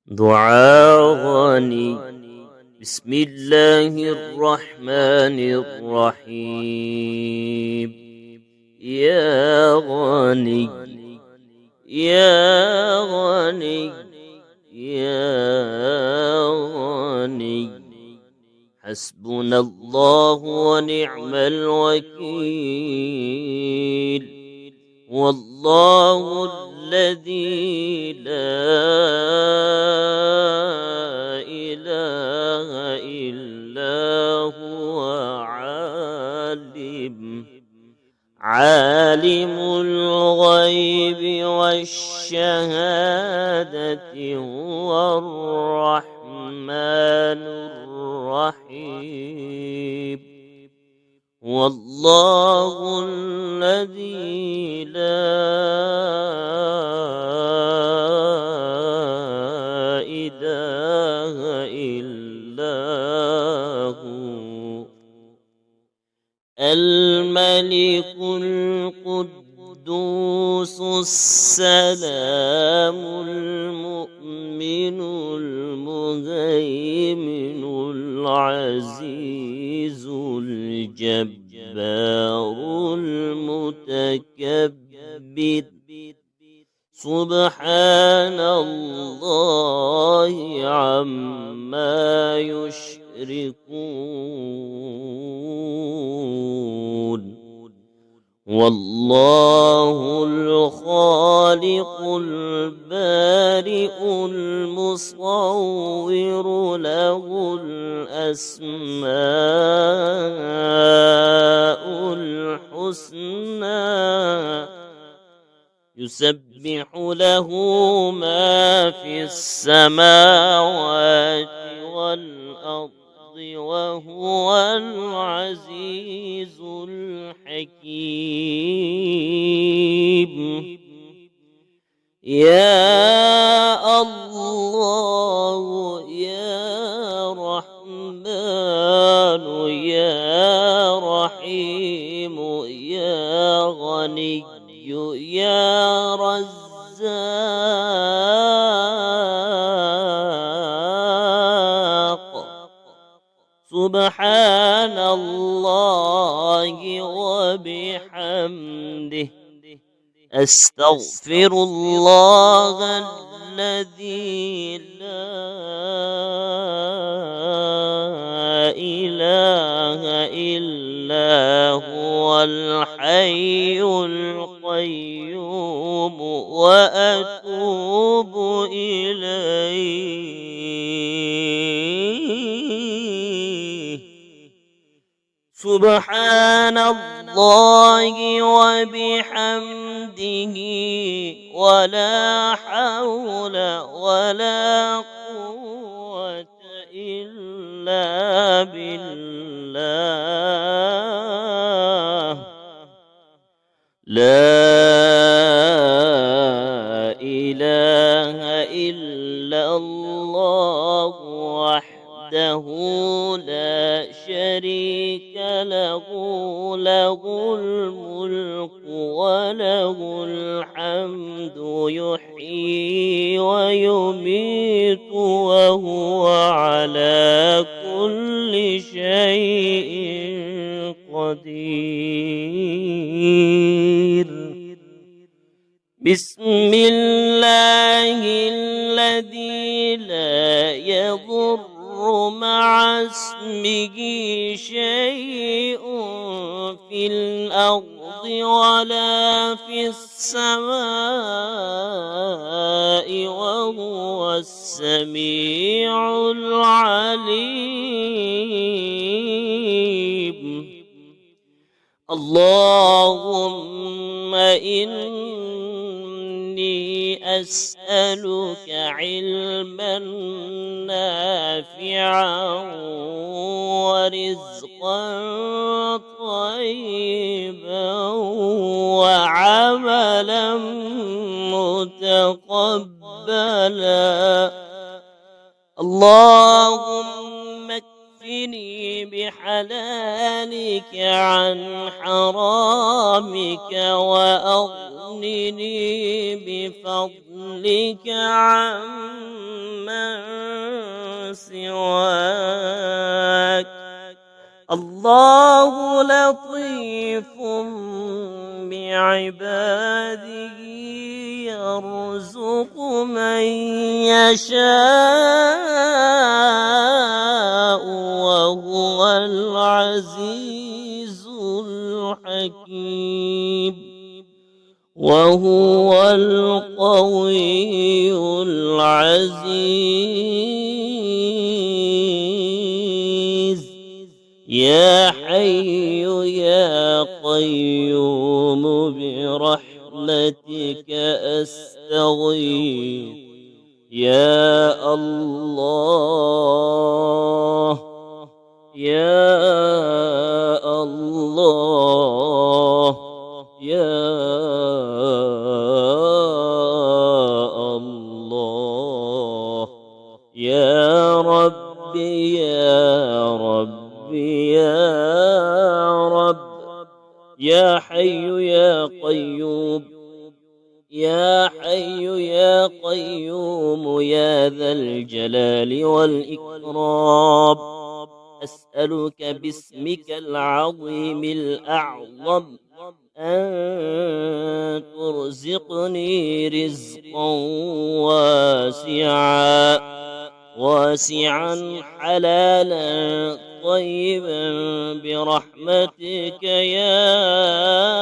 دعاء غني. بسم الله الرحمن الرحيم. يا غني يا غني يا غني، حسبنا الله ونعم الوكيل. والله الذي لا إله إلا هو عالم الغيب والشهادة، هو الرحمن الرحيم. والله الذي لا إله إلا هو الملك القدوس السلام المؤمن المهيمن العزيز الجبار المتكبر، سبحان الله عما يشركون. والله الخالق البارئ المصور، له الأسماء الحسنى، يسبح له ما في السماوات والأرض، وهو العزيز الحكيم. يا الله يا رحمن يا رحيم يا غني يا رزاق، سبحان الله وبحمده، أستغفر الله الذي لا إله إلا هو الحي القيوم، وأتوب إليه. سبحان الله وبحمده، ولا حول ولا قوة إلا بالله. لا إله إلا الله وحده لا شريك له، له الملك وله الحمد، يحيي ويميت وهو على كل شيء قدير. بسم الله الذي لا يضر مع اسمه شيء في الأرض ولا في السماء، وهو السميع العليم. اللهم إني أسألك علما نافعا ورزقا طيبا وعملا متقبلا. اللهم اكفني بحلالك عن حرامك، وأغنني بفضلك عمن والله لطيف بعباده يرزق من يشاء وهو العزيز الحكيم وهو القوي العزيز يا حي يا قيوم برحمتك أستغيث يا الله يا الله يا الله يا ربي يا ربي يا رب يا حي يا قيوم يا حي يا قيوم يا ذا الجلال والإكرام أسألك باسمك العظيم الأعظم أن ترزقني رزقا واسعا حلالا طيبا برحمتك يا